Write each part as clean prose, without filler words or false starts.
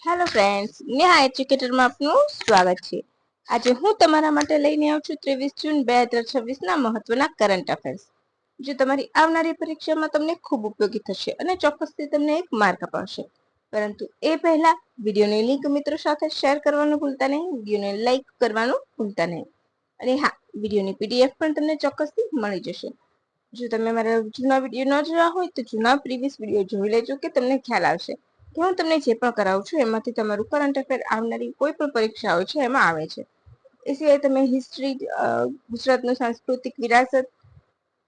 Hello friends, Neha એજ્યુકેટરમાં આપનું સ્વાગત છે. આજે હું તમારા માટે લઈને આવું છું 23 જૂન 2026 ના મહત્વના કરંટ અફેર્સ, જે તમારી આવનારી પરીક્ષામાં તમને ખૂબ ઉપયોગી થશે અને ચોક્કસથી તમને એક માર્ક અપાવશે. પરંતુ એ પહેલા વિડીયોની લિંક મિત્રો સાથે શેર કરવાનું ભૂલતા નહીં, વિડીયોને લાઈક કરવાનું ભૂલતા નહીં. અને હા, વિડીયોની પીડીએફ પણ તમને ચોક્કસથી મળી જશે. જો તમે મારા જૂના વિડીયો ન જોયા હોય તો જૂના પ્રીવિયસ વિડીયો જોઈ લેજો કે તમને ખ્યાલ આવશે કે હું તમને જે પણ કરાવું છું એમાંથી તમારું કરંટ અફેર આવનારી કોઈ પણ પરીક્ષાઓ છે એમાં આવે છે. એ સિવાય તમે હિસ્ટ્રી, ગુજરાતનું સાંસ્કૃતિક વિરાસત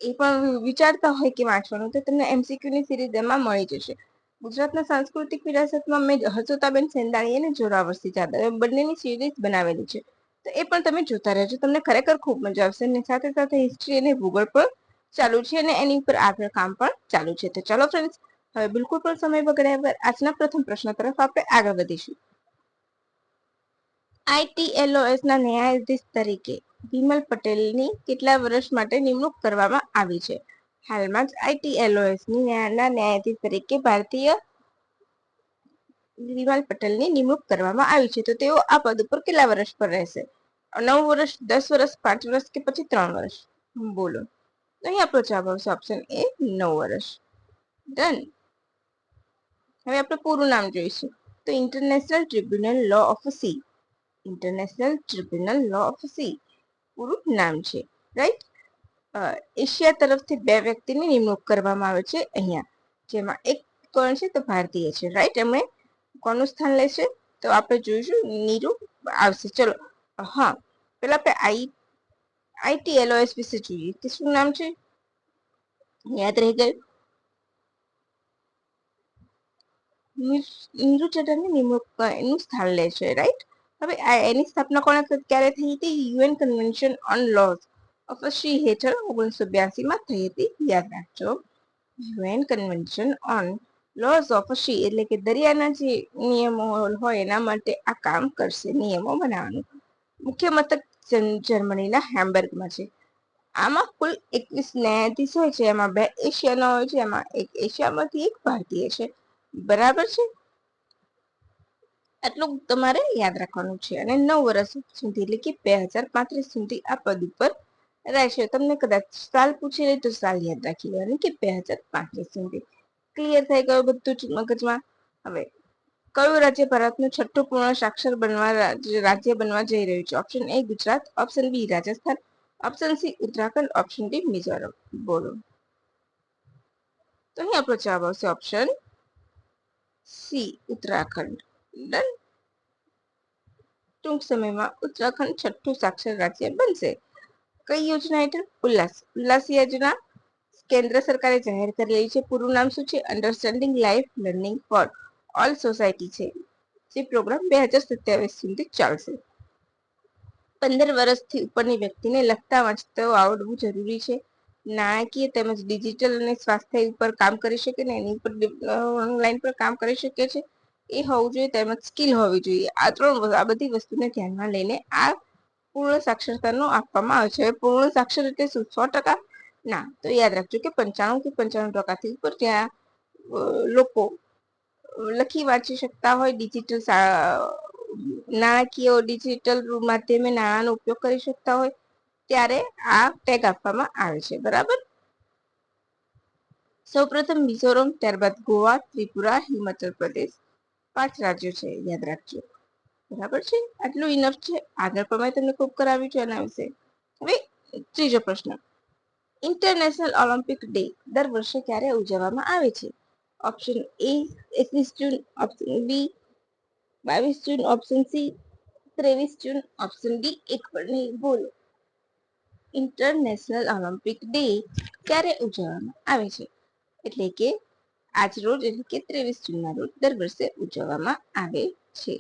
એ પણ વિચારતા હોય કે વાંચવાનું, તો તમને એમસીક્યુની સિરીઝ એમાં મળી જશે. ગુજરાતના સાંસ્કૃતિક વિરાસતમાં મેં હસોતાબેન સેંદાણી અને જોરાવરસી જાદવ બંનેની સિરીઝ બનાવેલી છે, તો એ પણ તમે જોતા રહેજો. તમને ખરેખર ખૂબ મજા આવશે. અને સાથે સાથે હિસ્ટ્રી અને ભૂગોળ પણ ચાલુ છે અને એની ઉપર આગળ કામ પણ ચાલુ છે. તો ચલો ફ્રેન્ડ્સ, હવે બિલકુલ પણ સમય બગાડ્યા વગર આજના પ્રથમ પ્રશ્ન તરફ આપણે આગળ વધીશું. ITLOS ના ન્યાયાધીશ તરીકે વિમલ પટેલની કેટલા વર્ષ માટે નિમણૂક કરવામાં આવી છે? હાલમાં જ ITLOS ની ન્યાયાધીશ તરીકે ભારતીય વિમલ પટેલની નિમણૂક કરવામાં આવી છે, તો તેઓ આ પદ ઉપર કેટલા વર્ષ પર રહેશે? 9 વર્ષ, 10 વર્ષ, 5 વર્ષ કે પછી 3 વર્ષ? બોલો. તો અહીં આપણો જવાબ આવશે ઓપ્શન એ, 9 વર્ષ. ડન. હવે આપણે પૂરું નામ જોઈશું. તો international tribunal law of sea, international tribunal law of sea પૂરું નામ છે, રાઈટ. એશિયા તરફથી 2 વ્યક્તિની નિમણૂક કરવામાં આવે છે અહીંયા, જેમાં એક કોણ છે તો ભારતીય છે, રાઈટ. એમણે કોનું સ્થાન લેશે તો આપણે જોઈશું, નીરુ આવશે. ચલો, હા, પેલા આપણે ITLOS વિશે જોઈએ કે શું નામ છે, યાદ રહી ગયું. નીરુ ચટરની નિમણૂક એનું સ્થાન લે છે, રાઈટ. હવે એની સ્થાપના કોણે ક્યારે થઈ હતી? UN convention on lose of C હેઠળ 1982 માં થઈ હતી, યાદ રાખજો. UN convention on lose of C એટલે કે દરિયાના જે નિયમો હોય એના માટે આ કામ કરશે, નિયમો બનાવવાનું. મુખ્ય મથક જર્મનીના હેમ્બર્ગમાં છે. આમાં કુલ 21 ન્યાયાધીશ હોય છે, એમાં 2 એશિયાના હોય છે, એમાં એક એશિયામાંથી એક ભારતીય છે, બરાબર છે. આટલું તમારે યાદ રાખવાનું છે. અને 9 વર્ષ સુધી એટલે કે 2035 સુધી આ પદ ઉપર રહેશે. તમને કદાચ સાલ પૂછી લે તો સાલ યાદ રાખી લેવાની કે 2035 સુધી. ક્લિયર થઈ ગયું બધું જ મગજમાં? હવે કયું રાજ્ય ભારતનું છઠ્ઠું પૂર્ણ સાક્ષર રાજ્ય બનવા જઈ રહ્યું છે? Option A Gujarat, option B Rajasthan, option C Uttarakhand, option D Mizoram. બોલો. તો અહીં આપણો જવાબ આવશે ઓપ્શન સી ઉત્તરાખંડ. ડન. ટૂંક સમયમાં ઉત્તરાખંડ છઠ્ઠું સાક્ષર રાજ્ય બનશે. કઈ યોજના હેઠળ? ઉલ્લાસ યોજના કેન્દ્ર સરકારે જાહેર કરેલી છે. પૂરું નામ શું છે? Understanding life learning for all society છે. જે પ્રોગ્રામ 2027 સુધી ચાલશે. 15 વર્ષથી ઉપરની વ્યક્તિને લખતા વાંચતા આવડવું જરૂરી છે. નાણાકીય તેમજ ડિજિટલ અને સ્વાસ્થ્ય ઉપર કામ કરી શકે ને એની ઉપર ઓનલાઈન પર કામ કરી શકે છે એ હોવું જોઈએ, તેમજ સ્કિલ હોવી જોઈએ. આ બધી વસ્તુને ધ્યાનમાં લઈને આ પૂર્ણ સાક્ષરતાનો આપવામાં આવે છે. પૂર્ણ સાક્ષર એટલે શું? 100%? ના, તો યાદ રાખજો કે 95% થી ઉપર ત્યાં લોકો લખી વાંચી શકતા હોય, ડિજિટલ નાણાકીય ડિજિટલ માધ્યમે નાણાંનો ઉપયોગ કરી શકતા હોય, ત્યારે આ ટેગ આપવામાં આવે છે, બરાબર. સૌપ્રથમ મિઝોરમ, ત્યારબાદ ગોવા, ત્રિપુરા, હિમાચલ પ્રદેશ. 5 રાજ્યો છે, યાદ રાખજો, બરાબર છે. આટલું ઇનફ છે. આગળ પણ તમને ખૂબ કરાવ્યું છે એના વિશે. હવે ત્રીજો પ્રશ્ન. ઇન્ટરનેશનલ ઓલિમ્પિક ડે દર વર્ષે ક્યારે ઉજવવામાં આવે છે? Option A 21 June, option B 22 June, option C 23 June, option D 1 પણ નહીં. બોલો. ઇન્ટરનેશનલ ઓલિમ્પિક ડે ક્યારે ઉજવવામાં આવે છે? એટલે કે આજ રોજ, એટલે કે 23 જૂનના રોજ દર વર્ષે ઉજવવામાં આવે છે.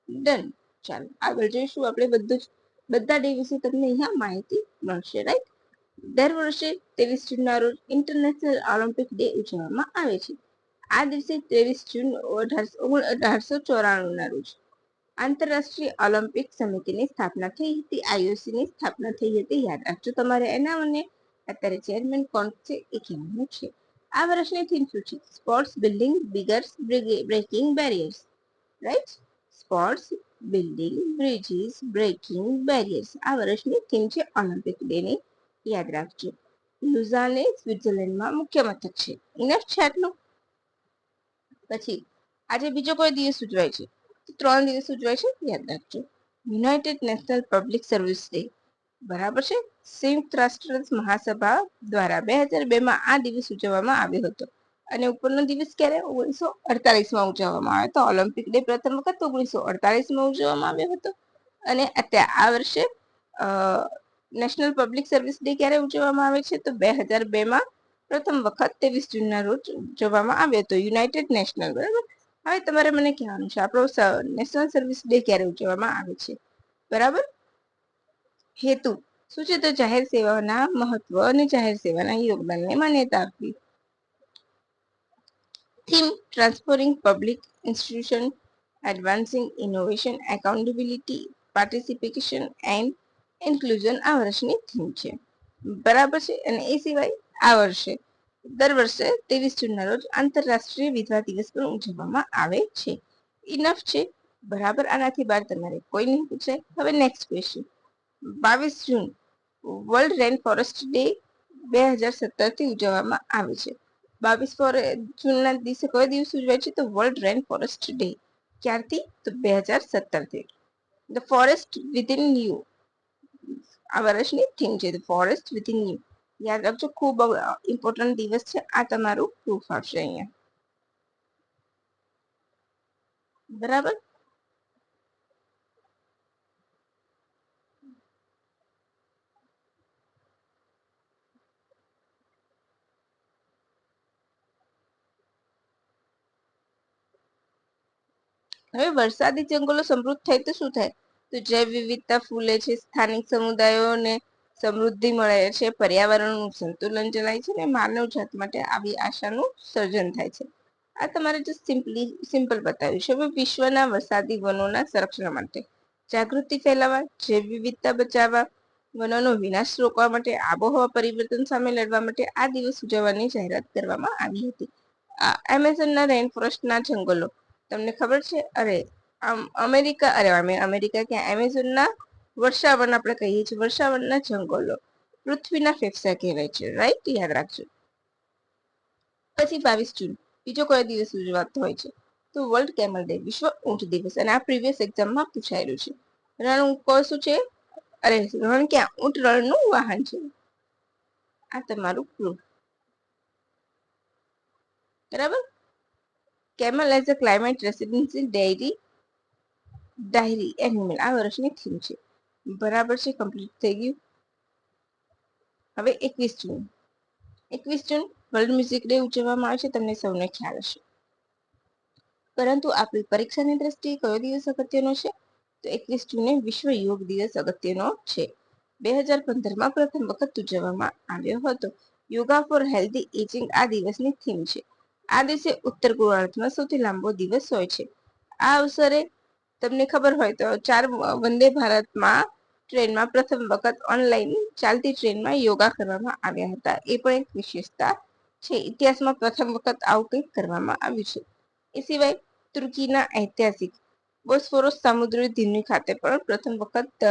ડન. ચાલો આગળ જોઈશું. આપણે બધા ડે વિશે તમને અહીંયા માહિતી મળશે, રાઈટ. દર વર્ષે 23 જૂનના રોજ ઇન્ટરનેશનલ ઓલિમ્પિક ડે ઉજવવામાં આવે છે. આ દિવસે 23 જૂન 1894 ના રોજ આંતરરાષ્ટ્રીય ઓલિમ્પિક સમિતિની સ્થાપના થઈ હતી. IOC ની સ્થાપના થઈ હતી, યાદ રાખજો તમારે. એના મને અત્યારે ચેરમેન કોણ છે એ કહેવાનું છે. આ વર્ષની થીમ શું છે? Sports building bigger breaking barriers. Right. Sports, building, bridges, breaking barriers આ વર્ષની થીમ છે ઓલિમ્પિક ડે ની, યાદ રાખજો. લુઝાને સ્વિટ્ઝરલેન્ડમાં મુખ્ય મથક છે. ઇનફ છે આટલું. પછી આજે બીજો કોઈ દિવસ ઉજવાય છે? 3 દિવસ ઉજવાય છે, યાદ રાખજો. United national public service day, બરાબર છે. સંયુક્ત રાષ્ટ્ર મહાસભા દ્વારા 2002માં આ દિવસ ઉજવવામાં આવ્યો હતો. અને ઉપરનો દિવસ ક્યારે? 1948માં ઉજવવામાં આવ્યો હતો. ઓલિમ્પિક ડે પ્રથમ વખત 1948માં ઉજવવામાં આવ્યો હતો. અને અત્યારે આ વર્ષે નેશનલ પબ્લિક સર્વિસ ડે ક્યારે ઉજવવામાં આવે છે? તો 2002માં પ્રથમ વખત 23 જૂનના રોજ ઉજવવામાં આવ્યો હતો. યુનાઇટેડ નેશનલ, બરાબર. હવે તમારે મને કહેવાનું છે આપણો નેશનલ સર્વિસ ડે ક્યારે ઉજવવામાં આવે છે, બરાબર. હેતુ શું છે? તો જાહેર સેવાના મહત્વ અને જાહેર સેવાના યોગદાનને માન્યતા આપવી. Theme transforming public institution, advancing innovation, accountability, participation and inclusion આ વર્ષની થીમ છે, બરાબર છે. અને એ સિવાય આ વર્ષે દર વર્ષે 23 જૂનના રોજ આંતરરાષ્ટ્રીય વિધવા દિવસ પણ ઉજવવામાં આવે છે. ઇનફ છે, બરાબર. આનાથી બહાર તમારે કોઈ નહીં પૂછાય. હવે નેક્સ્ટ ક્વેશ્ચન. 22 જૂન વર્લ્ડ રેન ફોરેસ્ટ ડે 2017 થી ઉજવવામાં આવે છે. 22 જૂનના દિવસે કયો દિવસ ઉજવાય છે? તો વર્લ્ડ રેન ફોરેસ્ટ ડે. ક્યારથી? તો 2017 થી. ધ ફોરેસ્ટ વિધિન યુ આ વર્ષની થીમ છે. ધ ફોરેસ્ટ વિધિન યુ, યાદ રાખજો. ખૂબ ઇમ્પોર્ટન્ટ દિવસ છે આ. તમારું પ્રૂફ આવશે અહીંયા, બરાબર. હવે વરસાદી જંગલો સમૃદ્ધ થાય તો શું થાય? તો જૈવ વિવિધતા ફૂલે છે, સ્થાનિક સમુદાયોને સમૃદ્ધિ મળે છે, પર્યાવરણનું સંતુલન જળવાય છે અને માનવ જાત માટે આવી આશાનું સર્જન થાય છે. આ તમારે જો સિમ્પલ બતાવ્યું છે. હવે વિશ્વના વરસાદી વનોના સંરક્ષણ માટે જાગૃતિ ફેલાવવા, જૈવ વિવિધતા બચાવવા, વનોનો વિનાશ રોકવા માટે, આબોહવા પરિવર્તન સામે લડવા માટે આ દિવસ ઉજવવાની જાહેરાત કરવામાં આવી હતી. એમેઝોનના રેન ફોરેસ્ટના જંગલો તમને ખબર છે? અમેરિકા ક્યાં, એમેઝોનના વર્ષાવન આપણે કહીએ છીએ, વર્ષાવનના જંગલો પૃથ્વીના ફેફસા કહેવાય છે, રાઈટ. યાદ રાખજો. પછી 22 જૂન બીજો કયો દિવસ ઉજવાતો હોય છે? તો વર્લ્ડ કેમલ ડે, વિશ્વ ઊંટ દિવસ. અને આ પ્રીવિયસ એક્ઝામમાં પૂછાયેલું છે. રણ શું છે? રણ ક્યાં? ઊંટ રણનું વાહન છે. આ તમારું પ્રૂફ, બરાબર. Camel as a climate residency diary animal આ વર્ષની થીમ છે, બરાબર છે. કમ્પ્લીટ થઈ ગયું. હવે 21 જૂન વર્લ્ડ મ્યુઝિક ડે ઉજવવામાં આવે છે. તમને સૌને ખ્યાલ હશે. પરંતુ આપણી પરીક્ષાની દ્રષ્ટિએ કયો દિવસ અગત્યનો છે? તો 21 જૂને વિશ્વ યોગ દિવસ અગત્યનો છે. 2015માં પ્રથમ વખત ઉજવવામાં આવ્યો હતો. યોગા ફોર હેલ્ધી એજિંગ આ દિવસની થીમ છે. આ દિવસે ઉત્તર ગોળાર્ધમાં સૌથી લાંબો દિવસ હોય છે. આ અવસરે તમને ખબર હોય તો 4 વંદે ભારતમાં ટ્રેનમાં પ્રથમ વખત ઓનલાઈન ચાલતી ટ્રેનમાં યોગા કરવામાં આવ્યા હતા. એ પણ એક વિશેષતા છે. ઇતિહાસમાં પ્રથમ વખત આવું કંઈક કરવામાં આવ્યું છે. એ સિવાય તુર્કીના ઐતિહાસિક બોસ્ફોરસ સામુદ્રી ધીમી ખાતે પણ પ્રથમ વખત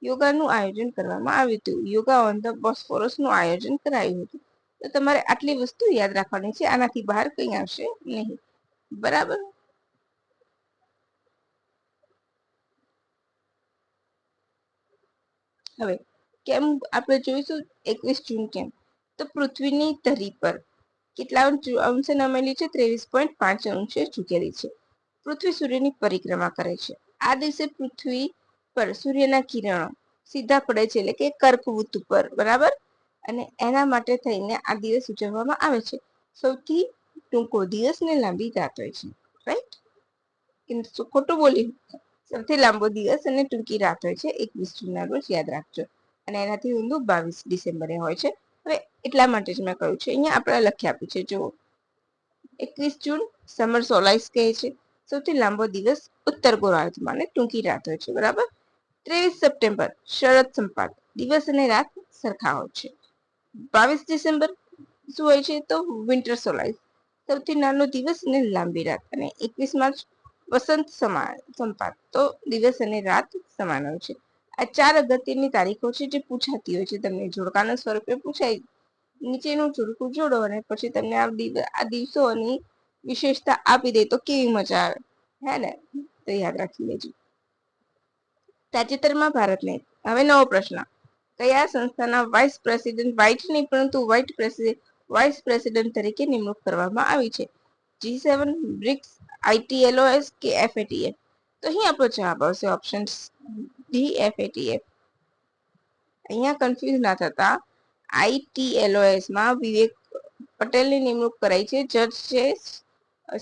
યોગાનું આયોજન કરવામાં આવ્યું હતું. યોગા ઓન ધ બોસ્ફોરસનું આયોજન કરાયું હતું. તો તમારે આટલી વસ્તુ યાદ રાખવાની છે. આનાથી બહાર કંઈ આવશે નહીં, બરાબર. હવે કેમ આપણે જોઈશું 21 જૂન કેમ? તો પૃથ્વીની ધરી પર કેટલા અંશે નમેલી છે? 23.5 અંશે ઝૂકેલી છે. પૃથ્વી સૂર્યની પરિક્રમા કરે છે. આ દિવસે પૃથ્વી પર સૂર્યના કિરણો સીધા પડે છે, એટલે કે કર્કવૃત ઉપર, બરાબર. અને એના માટે થઈને આ દિવસ ઉજવવામાં આવે છે. સૌથી ટૂંકો દિવસ ને લાંબી રાત હોય છે, રાઈટ. ખોટું બોલી? સૌથી લાંબો દિવસ અને ટૂંકી રાત હોય છે 21 જૂનના રોજ, યાદ રાખજો. અને એનાથી ઊંધું 22 ડિસેમ્બરે હોય છે. હવે એટલા માટે જ મેં કહ્યું છે. અહીંયા આપણે લખી આપ્યું છે, જુઓ. 21 જૂન સમર સોલાઇસ કહે છે. સૌથી લાંબો દિવસ ઉત્તર ગોળાર્ધમાં અને ટૂંકી રાત હોય છે, બરાબર. 23 સપ્ટેમ્બર શરદ સંપાત, દિવસ અને રાત સરખા હોય છે. 22 ડિસેમ્બર શું હોય છે? તો વિન્ટર સોલાઇસ, સૌથી નાનો દિવસ અને લાંબી રાત. અને 21 માર્ચ વસંત સંપાત તો દિવસ અને રાત સમાન હોય છે. આ 4 અગત્યની તારીખો છે જે પૂછાતી હોય છે. તમને જોડકાના સ્વરૂપે પૂછાય, નીચેનું જોડકું જોડો અને પછી તમને આ દિવસોની વિશેષતા આપી દે તો કેવી મજા આવે, હે ને? તો યાદ રાખી લેજો. તાજેતરમાં ભારતને, હવે નવો પ્રશ્ન, કયા સંસ્થાના વાઇસ પ્રેસિડેન્ટ, વાઇસ નહીં પરંતુ વાઇસ પ્રેસિડેન્ટ તરીકે નિમણૂક કરવામાં આવી છે? G7, બ્રિક્સ, ITLOS કે FATF? તો અહીં આપણો જવાબ આવશે ઓપ્શન ડી, FATF. અહીંયા કન્ફ્યુઝ ના થતા, ITLOS માં વિવેક પટેલની નિમણૂક કરાઈ છે. જજ છે,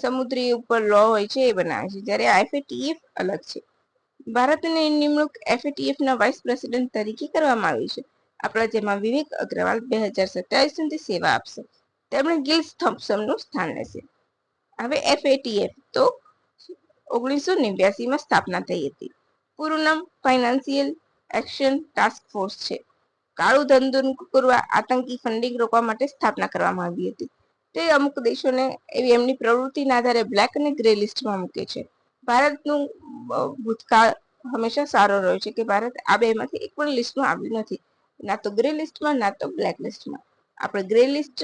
સમુદ્રી ઉપર લો હોય છે એ બનાવે છે, જ્યારે FATF અલગ છે. ભારતની નિમણૂક FATF ના વાઇસ પ્રેસિડેન્ટ તરીકે કરવામાં આવી છે. આપણા જેમાં વિવેક અગ્રવાલ 2027 સુધી સેવા આપશે. તેમણે ગિલ્સ થોમ્પસનનું સ્થાન લેશે. હવે FATF તો 1989 માં સ્થાપના થઈ હતી. પૂરું નામ ફાઇનાન્શિયલ એક્શન ટાસ્ક ફોર્સ છે. કાળું ધંધો કરવા, આતંકી ફંડિંગ રોકવા માટે સ્થાપના કરવામાં આવી હતી. તે અમુક દેશોને એવી એમની પ્રવૃત્તિના આધારે બ્લેક અને ગ્રે લિસ્ટમાં મૂકે છે. ભારતનું ભૂતકાળ હંમેશા સારો રહ્યો છે કે ભારત આ બેમાંથી એક પણ લિસ્ટમાં આવ્યું નથી, ના તો ગ્રે લિસ્ટમાં ના તો બ્લેક લિસ્ટમાં. આપણે ગ્રે લિસ્ટ,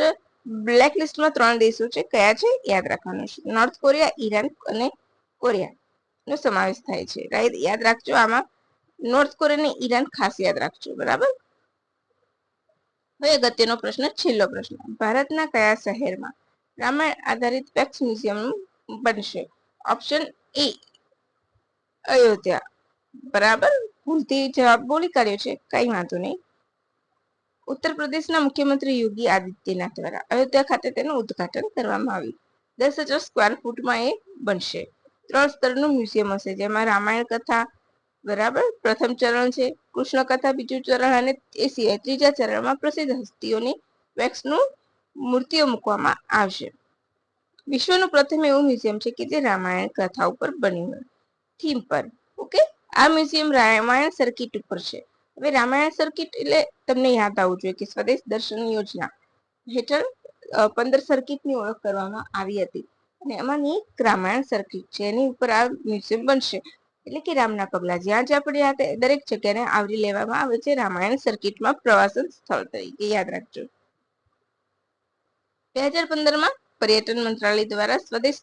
બ્લેક લિસ્ટમાં 3 દેશો છે. કયા છે યાદ રાખવાનું છે. નોર્થ કોરિયા, ઈરાન અને કોરિયા નો સમાવેશ થાય છે. યાદ રાખજો, આમાં નોર્થ કોરિયા અને ઈરાન ખાસ યાદ રાખજો, બરાબર? હવે અગત્યનો પ્રશ્ન, છેલ્લો પ્રશ્ન, ભારતના કયા શહેરમાં રામાયણ આધારિત વેક્સ મ્યુઝિયમ બનશે? Option A Ayodhya. બરાબર, ભૂલથી જવાબ બોલી કાઢ્યો છે, કઈ વાંધો નહીં. ઉત્તર પ્રદેશના મુખ્યમંત્રી યોગી આદિત્યનાથ દ્વારા અયોધ્યા ખાતે તેનું ઉદ્ઘાટન કરવામાં આવ્યું. 10,000 સ્ક્વેર ફૂટમાં એ બનશે. 3 સ્તરનું મ્યુઝિયમ હશે, જેમાં રામાયણ કથા, બરાબર, પ્રથમ ચરણ છે, કૃષ્ણ કથા બીજું ચરણ, અને એ સિવાય ત્રીજા ચરણમાં પ્રસિદ્ધ હસ્તીઓની વેક્સનું મૂર્તિઓ મૂકવામાં આવશે. વિશ્વનું પ્રથમ એવું મ્યુઝિયમ છે કે જે રામાયણ કથા ઉપર બન્યું હોય, થીમ પર. ઓકે, આ મ્યુઝિયમ રામાયણ સર્કિટ ઉપર છે. હવે રામાયણ સર્કિટ એટલે તમને યાદ આવવું જોઈએ કે સ્વદેશ દર્શન યોજના હેઠળ 15 સર્કિટની ઓળખ કરવામાં આવી હતી, અને એમાંની એક રામાયણ સર્કિટ છે. એની ઉપર આ મ્યુઝિયમ બનશે. એટલે કે રામના પગલા, જ્યાં જ્યાં આપણે દરેક જગ્યાને આવરી લેવામાં આવે છે રામાયણ સર્કિટમાં પ્રવાસન સ્થળ તરીકે, યાદ રાખજો. 2015માં પર્યટન મંત્રાલય દ્વારા સ્વદેશ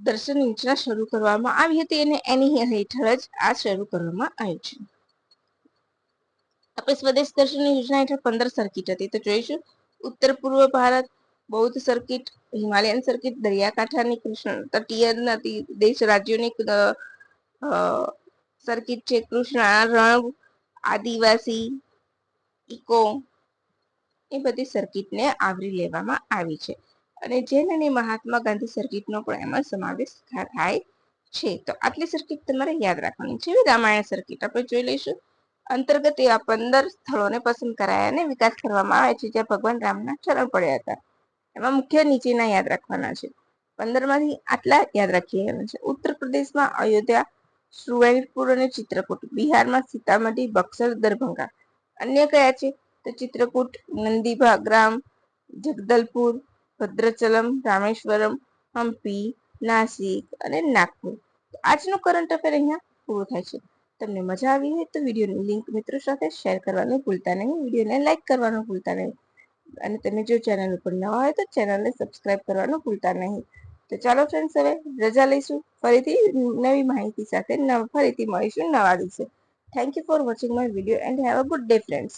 દર્શન યોજના શરૂ કરવામાં આવી હતી, અને એની હેઠળ જ આ શરૂ કરવામાં આવ્યું છે. આપણે સ્વદેશ દર્શન યોજના હેઠળ 15 સર્કિટ હતી, તો જોઈશું ઉત્તર પૂર્વ ભારત, બૌદ્ધ સર્કિટ, હિમાલયન સર્કિટ, દરિયાકાંઠાની કૃષ્ણ તટીય દેશ રાજ્યોની સર્કિટ છે, કૃષ્ણ રણ, આદિવાસી, ઇકો, એ બધી સર્કિટને આવરી લેવામાં આવી છે. અને જૈન અને મહાત્મા ગાંધી સર્કિટનો પણ એમાં સમાવેશ થાય છે. તો આટલી સર્કિટ તમારે યાદ રાખવાની છે. રામાયણ સર્કિટ આપણે જોઈ લઈશું. અંતર્ગત એવા 15 સ્થળોને પસંદ કરાયા અને વિકાસ કરવામાં આવે છે જ્યાં ભગવાન રામના ચરણ પડ્યા હતા. એમાં મુખ્ય નીચેના યાદ રાખવાના છે. 15 માંથી આટલા યાદ રાખીએ છે. ઉત્તર પ્રદેશમાં અયોધ્યા, સુરૈરપુર અને ચિત્રકૂટ. બિહારમાં સીતામઢી, બક્સર, દરભંગા. અન્ય કયા છે? તો ચિત્રકૂટ, નંદીગ્રામ, જગદલપુર, ભદ્રચલમ, રામેશ્વરમ, હમ્પી, નાસિક અને નાગપુર. આજનું કરંટ અફેર અહીંયા પૂરું થાય છે. તમને મજા આવી હોય તો વિડીયોની લિંક મિત્રો સાથે શેર કરવાનું ભૂલતા નહીં, વિડીયોને લાઈક કરવાનું ભૂલતા નહીં, અને તમે જો ચેનલ ઉપર નવા હોય તો ચેનલને સબસ્ક્રાઇબ કરવાનું ભૂલતા નહીં. તો ચાલો ફ્રેન્ડ્સ, હવે રજા લઈશું. ફરીથી નવી માહિતી સાથે ફરીથી મળીશું નવા દિવસે. Thank you for watching my video and have a good day friends.